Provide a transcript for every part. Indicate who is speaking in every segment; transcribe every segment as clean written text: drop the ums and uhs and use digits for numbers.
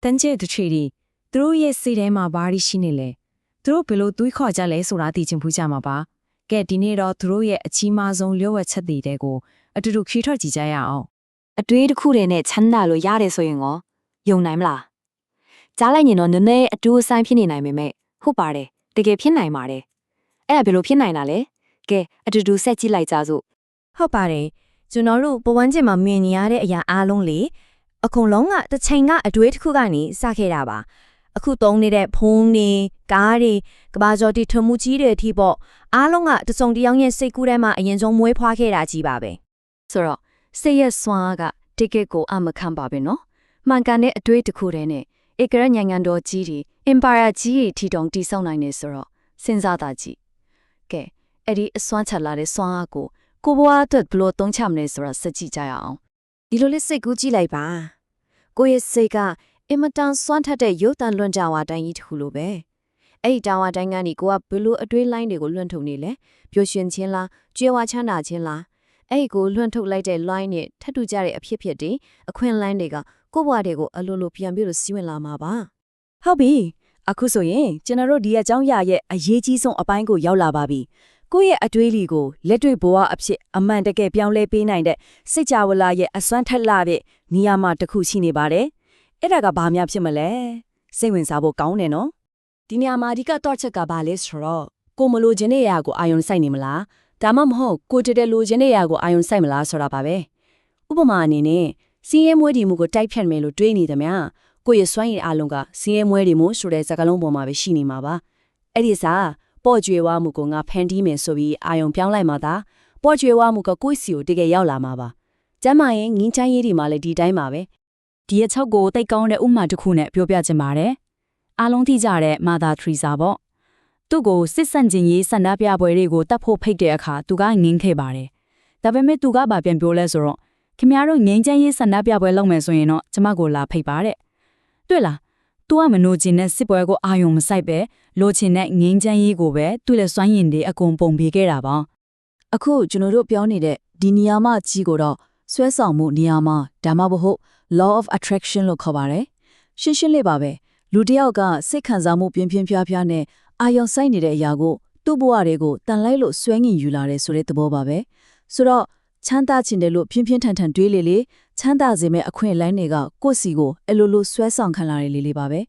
Speaker 1: တန်ကျဲတစ်ချီဒီသူတို့ရဲ့စိတ်ထဲမှာဘာရှိနေလဲသူတို့ဘယ်လိုတွေးခေါ်ကြလဲဆိုတာသိချင်ဖူးကြမှာပါကဲဒီနေ့တော့သူတို့ရဲ့အချီးမားဆုံးလျှို့ဝှက်ချက်တွေတဲကိုအတူတူခီးထွက်ကြည့်ကြရအောင်အ
Speaker 2: တွေးတစ်ခုတည်းနဲ့ချမ်းသာလို့ရတယ်ဆိုရင်ရောယုံနိုင်မလားကြားလိုက်ရင်တော့နည်းနည်းအတူအဆိုင်ဖြစ်နေနိုင်ပေမဲ့ဟုတ်ပါတယ်တကယ်ဖြစ်နိုင်ပါတယ်အဲ့ဒါဘယ်လိုဖြစ်နိုင်တာလဲကဲအတူတူဆက်ကြည့်လိုက်ကြစို့
Speaker 3: ဟုတ်ပါတယ်ကျွန်တော်တို့ဘဝန်းကျင်မှာမြင်နေရတဲ့အရာအားလုံးလေအကုန်လုံးကတစ်ချိန်ကအတွေးတစ်ခုကနေစခဲ့တာပါအခုသုံးနေတဲ့ဖုန်းတွေကားတွေကဘာကျော်တီထွမှုကြီးတွေအထိပေါ့အားလုံးကတစုံတစ်ယောက်ရဲ့စိတ်ကူးထဲမှာအရင်ဆုံးမွေးဖွားခဲ့တာကြီးပါပဲဆ
Speaker 2: ိုတော့စိတ်ရဲ့စွမ်းအားကတကယ်ကိုအမခံပါပဲနော်မှန်ကန်တဲ့အတွေးတစ်ခုတည်းနဲ့ဧကရနိုင်ငံတော်ကြီးတွေ Empire ကြီးတွေထီတောင်တည်ဆောက်နိုင်နေဆိုတော့စဉ်းစားတာကြည့်ကဲအဲ့ဒီအစွမ်းချလာတဲ့စွမ်းအားကိုဘဝအတွက်ဘလို့သုံးချမလဲဆိုတာစကြည့်ကြရအောင်ဒ
Speaker 3: ီလိုလေးစိတ်ကူးကြည့်လိုက်ပါကိုယ့်ရဲ့စိတ်ကအင်မတန်စွမ်းထက်တဲ့ရုပ်တံလွှင့်ကြဝါတိုင်းကြီးတစ်ခုလိုပဲအဲ့ဒီတာဝါတိုင်းကနေကိုကဘယ်လိုအတွေးလိုင်းတွေကိုလွှင့်ထုတ်နေလဲပျော်ရွှင်ခြင်းလားကြွယ်ဝချမ်းသာခြင်းလားအဲ့ဒီကိုလွှင့်ထုတ်လိုက်တဲ့ line နဲ့ထပ်တူကြတဲ့အဖြစ်တွေအခွင့်အလမ်းတွေကကိုယ့်ဘဝတွေကိုအလိုလိုပြန်ပြီးတော့စီးဝင်လာမှာပါ
Speaker 1: ဟုတ်ပြီအခုဆိုရင်ကျွန်တော်တို့ဒီအကြောင်းရရဲ့အရေးကြီးဆုံးအပိုင်းကိုရောက်လာပါပြီကိုယ့်ရဲ့အတွေးလီကိုလက်တွေ့ဘဝအဖြစ်အမှန်တကယ်ပြောင်းလဲပေးနိုင်တဲ့စိတ်ကြဝဠာရဲ့အစွမ်းထက်လာတဲ့နေရာမှာတစ်ခုရှိနေပါတယ်အဲ့ဒါကဘာများဖြစ်မလဲစိတ်ဝင်စားဖို့ကောင်းတယ်နော်ဒီနေရာမှာအဓိကတော့ချက်ကဘာလဲဆိုတော့ကိုမလိုချင်တဲ့အရာကိုအာရုံစိုက်နေမလားဒါမှမဟုတ်ကိုတတဲ့လိုချင်တဲ့အရာကိုအာရုံစိုက်မလားဆိုတာပါပဲဥပမာအနေနဲ့စီးရဲမွေးဒီမှုကိုတိုက်ဖြတ်မယ်လို့တွေးနေတယ်များကိုယ့်ရဲ့စွမ်းရည်အလုံးကစီးရဲမွေးဒီမှုဆိုတဲ့စကားလုံးပေါ်မှာပဲရှိနေမှာပါအဲ့ဒီစားပေါ့ကျွေဝမှုကိုငါဖန်တီးမယ်ဆိုပြီးအာယုံပြောင်းလိုက်မှသာပေါ့ကျွေဝမှုကကိုယ့်စီကိုတကယ်ရောက်လာမှာပါကျမ်းမာရင်ငင်းချမ်းရေးဒီမှာလည်းဒီတိုင်းပါပဲဒီအချက်ကိုတိတ်ကောင်းတဲ့ဥမာတစ်ခုနဲ့ပြောပြချင်ပါတယ်အားလုံးသိကြတဲ့မာသာထရီဇာပေါ့သူ့ကိုစစ်ဆန့်ကျင်ရေးဆန္ဒပြပွဲတွေကိုတတ်ဖို့ဖိတ်တဲ့အခါသူကငင်းခဲ့ပါတယ်ဒါပေမဲ့သူကဗာပြန်ပြောလဲဆိုတော့ခင်ဗျားတို့ငင်းချမ်းရေးဆန္ဒပြပွဲလုပ်မယ်ဆိုရင်တော့ကျမကိုလာဖိတ်ပါတဲ့တွေ့လားသူကမနိုချင်တဲ့စစ်ပွဲကိုအာယုံမဆိုင်ပဲလိုချင်တဲ့ငင်းချမ်းရေးကိုပဲသူ့လက်စွမ်းရည်တွေအကုန်ပုံပေးခဲ့တာပါအခုကျွန်တော်တို့ပြောနေတဲ့ဒီနေရာမှာကြီးကိုတော့ဆွဲဆောင်မှုနေရာမှာဒါမှမဟုတ် law of attraction လို့ခေါ်ပါတယ်ရှင်းရှင်းလေးပါပဲလူတစ်ယောက်ကစိတ်ခံစားမှုပြင်းပြင်းပြားပြားနဲ့အာယုံဆိုင်နေတဲ့အရာကိုသူ့ဘဝတွေကိုတန်လိုက်လို့ဆွဲငင်ယူလာတယ်ဆိုတဲ့သဘောပါပဲဆိုတော့ချမ်းသာခြင်းတယ်လို့ပြင်းပြင်းထန်ထန်တွေးလေချမ်းသာစေမဲ့အခွင့်အလမ်းတွေကကိုယ့်စီကိုအဲ့လိုဆွဲဆောင်ခံလာရလေပါပဲ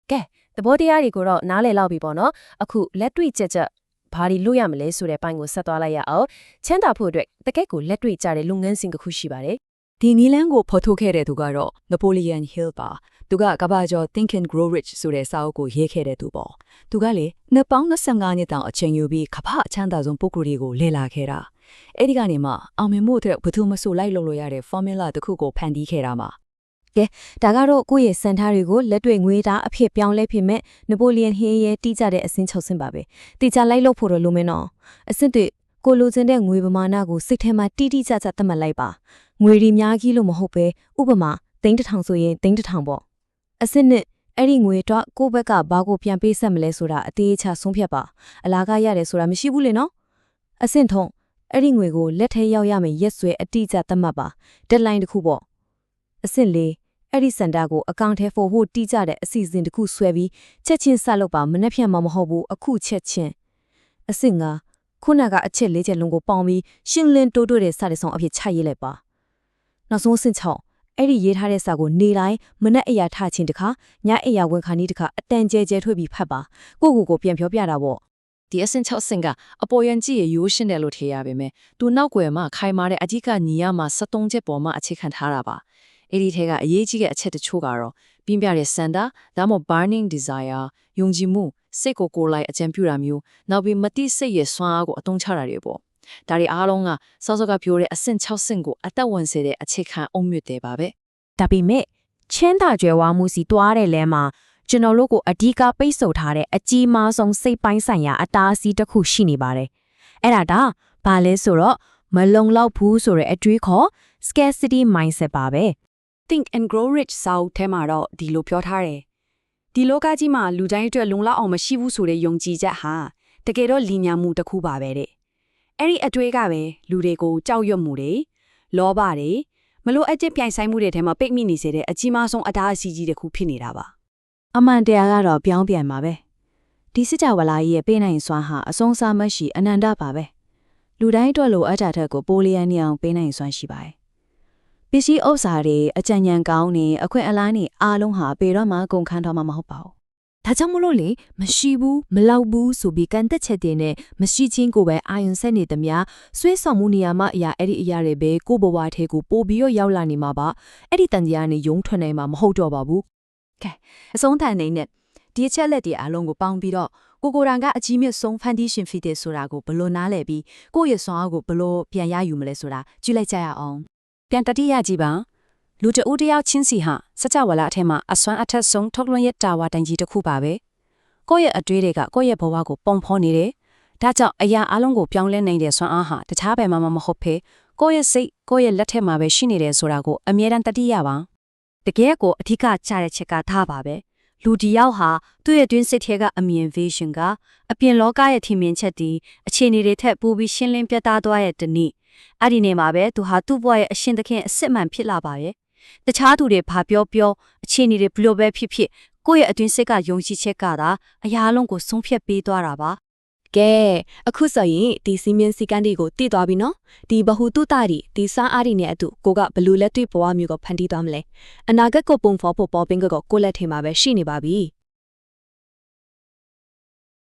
Speaker 3: ကဲသဘောတရားတွေကိုတော့နားလည်လောက်ပြီပေါ့နော်အခုလက်တွေ့ချက်ဘာတွေလို့ရမလဲဆိုတဲ့ပိုင်းကိုဆက်သွားလိုက်ရအောင်ချမ်းသာဖို့အတွက်တကယ့်ကိုလက်တွေ့ကြတဲ့လုပ်ငန်းစဉ်တစ်ခုရှိပါတယ်
Speaker 1: ဒီနီလန်းကိုဖော်ထုတ်ခဲ့တဲ့သူကတော့ Napoleon Hill ပါသူကကမ္ဘာကျော် Think and Grow Rich ဆိုတဲ့စာအုပ်ကိုရေးခဲ့တဲ့သူပေါ့သူကလေနှစ်ပေါင်း25နှစ်တောင်အချိန်ယူပြီးကမ္ဘာအချမ်းသာဆုံးပုဂ္ဂိုလ်တွေကိုလေ့လာခဲ့တာအဲ့ဒီကနေမှအောင်မြင်မှုအတွက်ဘယ်သူမှဆိုလိုက်လုပ်လို့ရတဲ့ formula တစ်ခုကိုဖန်တီးခဲ့တာမှာ
Speaker 3: ကဲဒါကတော့ကိုယ့်ရဲ့စံထားတွေကိုလက်တွေ့ငွေသားအဖြစ်ပြောင်းလဲဖြစ်မဲ့ Napoleon Hill ရဲ့တီးကြတဲ့အဆင့်6ဆင့်ပါပဲတေချာလိုက်လို့ဖို့တော့လိုမယ်နော်အဆင့်တွေကိုလိုချင်တဲ့ငွေပမာဏကိုစိတ်ထဲမှာတိတိကျကျသတ်မှတ်လိုက်ပါငွေရီများကြီးလို့မဟုတ်ပဲဥပမာ3000ဆိုရင်3000ပေါ့အဆင့်နဲ့အဲ့ဒီငွေတော့ကိုယ့်ဘက်ကဘာကိုပြန်ပေးဆက်မလဲဆိုတာအသေးချဆုံးဖြတ်ပါအလားကရတယ်ဆိုတာမရှိဘူးလေနော်အဆင့်ထုံးအဲ့ဒီငွေကိုလက်ထဲရောက်ရမယ်ရက်စွဲအတိအကျသတ်မှတ်ပါ deadline တစ်ခုပေါ့အဆင့်4အဲ့ဒီစင်တာကိုအကောင့်ထဲဖို့ဖို့တီးကြတဲ့အစီအစဉ်တစ်ခုဆွဲပြီးချက်ချင်းဆက်လုပ်ပါမနှက်ဖြတ်မှမဟုတ်ဘူးအခုချက်ချင်းအဆင့်5ခုနကအချက်4ချက်လုံးကိုပေါင်းပြီးရှင်းလင်းတိုးတဲ့စာရဆောင်အဖြစ်ချရေးလိုက်ပါနောက်ဆုံးအဆင့်6အဲ့ဒီရေးထားတဲ့စာကိုနေတိုင်းမနှက်အရာထချင်းတစ်ခါညအရာဝန်ခံနည်းတစ်ခါအတန်ကျဲကျဲထွေးပြီးဖတ်ပါကိုပြန်ပြောပြတာပေါ့
Speaker 1: ဒီအဆင့်6ဆင့်ကအပေါ်ယံကြည့်ရရိုးရှင်းတယ်လို့ထင်ရပါမယ်သူနောက်ွယ်မှာခိုင်မာတဲ့အဓိကညီရမှာ73ချက်ပေါ်မှာအခြေခံထားတာပါအဲ့ဒီထဲကအရေးကြီးတဲ့အချက်တချို့ကတော့ပြင်းပြတဲ့စန္ဒဒါမှမဟုတ် burning desire ယုံကြည်မှုစိတ်ကိုလိုက်အကြံပြုတာမျိုးနောက်ပြီးမတိစိတ်ရဲ့စွမ်းအားကိုအသုံးချတာတွေပေါ့ဒါတွေအားလုံးကစောစောကပြောတဲ့အဆင့်6ဆင့်ကိုအသက်ဝင်စေတဲ့အခြေခံအုံမြစ်တယ်ပါပဲဒ
Speaker 3: ါပေမဲ့ချင်းတာကြွယ်ဝမှုစီတွားတဲ့လဲမှာကျွန်တော်တို့ကိုအဓိကပိတ်ဆို့ထားတဲ့အကြီးမားဆုံးစိတ်ပိုင်းဆိုင်ရာအတားအဆီးတစ်ခုရှိနေပါတယ်အဲ့ဒါဘာလဲဆိုတော့မလုံလောက်ဘူးဆိုတဲ့အတွေးခေါ် scarcity mindset ပါပဲ
Speaker 1: Think and Grow Rich စာအုပ်ထဲမှာတော့ဒီလိုပြောထားတယ်။ဒီလောကကြီးမှာလူတိုင်းအတွက်လုံလောက်အောင်မရှိဘူးဆိုတဲ့ယုံကြည်ချက်ဟာတကယ်တော့လီညာမှုတစ်ခုပါပဲတဲ့။အဲ့ဒီအတွေ့ကပဲလူတွေကိုကြောက်ရွံ့မှုတွေ၊လောဘတွေ မလို့အကျင့်ပြိုင်ဆိုင်မှုတွေထဲမှာပိတ်မိနေစေတဲ့အကြီးမားဆုံးအတားအဆီးကြီးတစ်ခုဖြစ်နေတာပါ
Speaker 3: အမှန်တရားကတော့ပြောင်းပြန်ပါပဲဒီစစ်ကြဝဠာကြီးရဲ့ပေးနိုင်စွမ်းဟာအဆုံးအစမရှိအနန္တပါပဲလူတိုင်းအတွက်လိုအပ်တာထက်ကိုပိုလီယန်နေအောင်ပေးနိုင်စွမ်းရှိပါတယ်ပစ္စည်းဥစ္စာတွေအကြံဉာဏ်ကောင်းနေအခွင့်အလမ်းတွေအားလုံးဟာပေတော့မှကုန်ခန်းတော့မှမဟုတ်ပါဘူးဒါကြောင့်မလို့လေမရှိဘူးမလောက်ဘူးဆိုပြီးကန်တက်ချက်တင်နဲ့မရှိချင်းကိုပဲအာယုံဆက်နေသမျှဆွေးဆောင်မှုနေရာမှာအရာအဲ့ဒီအရာတွေပဲကိုဘဝထဲကိုပို့ပြီးရောက်လာနေမှာပါအဲ့ဒီတန်တရားနဲ့ယုံထွက်နေမှာမဟုတ်တော့ပါဘူးကဲအဆုံးထန်နေနဲ့ဒီအချက်လက်တွေအလုံးကိုပေါင်းပြီးတော့ကိုရန်ကအကြီးမြတ်ဆုံးဖန်တီးရှင်ဖြစ်တဲ့ဆိုတာကိုဘလို့နားလည်ပြီးကိုယ့်ရဲ့စွမ်းအားကိုဘလို့ပြန်ရယူမလဲဆိုတာကြည့်လိုက်ကြရအောင်
Speaker 1: ပြန်တတိယကြည့်ပါလူတဦးတယောက်ချင်းစီဟာစကြဝဠာအထက်မှာအစွမ်းအထက်ဆုံးထုတ်လွှင့်ရတာဝါတိုင်ကြီးတစ်ခုပါပဲကိုယ့်ရဲ့အတွေးတွေကကိုယ့်ရဲ့ဘဝကိုပုံဖော်နေတယ်ဒါကြောင့်အရာအလုံးကိုပြောင်းလဲနိုင်တဲ့စွမ်းအားဟာတခြားဘယ်မှာမှမဟုတ်ဘဲကိုယ့်ရဲ့စိတ်ကိုယ့်ရဲ့လက်ထက်မှာပဲရှိနေတယ်ဆိုတာကိုအမြဲတမ်းတတိယပါ
Speaker 2: တကယ်ကိုအထူးကြတဲ့ချက်ကထားပါပဲလူဒီရောက်ဟာသူ့ရဲ့တွင်းစိတ်ထဲကအမြင် vision ကအပြင်လောကရဲ့ထင်မြင်ချက်ဒီအခြေအနေတွေထက်ပိုပြီးရှင်းလင်းပြသသွားတဲ့တနည်းအဲ့ဒီနေမှာပဲသူဟာသူ့ဘဝရဲ့အရှင်သခင်အစ်စ်မှန်ဖြစ်လာပါရဲ့တခြားသူတွေဘာပြောအခြေအနေတွေဘလို့ပဲဖြစ်ဖြစ်ကိုယ့်ရဲ့အတွင်းစိတ်ကယုံကြည်ချက်ကသာအရာလုံးကိုဆုံးဖြတ်ပေးသွားတာပါ
Speaker 3: ကဲအခုဆိုရင်ဒီစီမင်းစီကန်းတွေကိုတည်သွားပြီနော်ဒီဘဟုတုတတွေဒီစားအားတွေနဲ့အတူကိုကဘလူလက်တွေ့ဘဝမျိုးကိုဖန်တီးသွားမလဲအနာဂတ်ကိုပုံဖော်ဖို့ပေါ်ပင်ကိုလက်ထဲမှာပဲရှိနေပါပြီ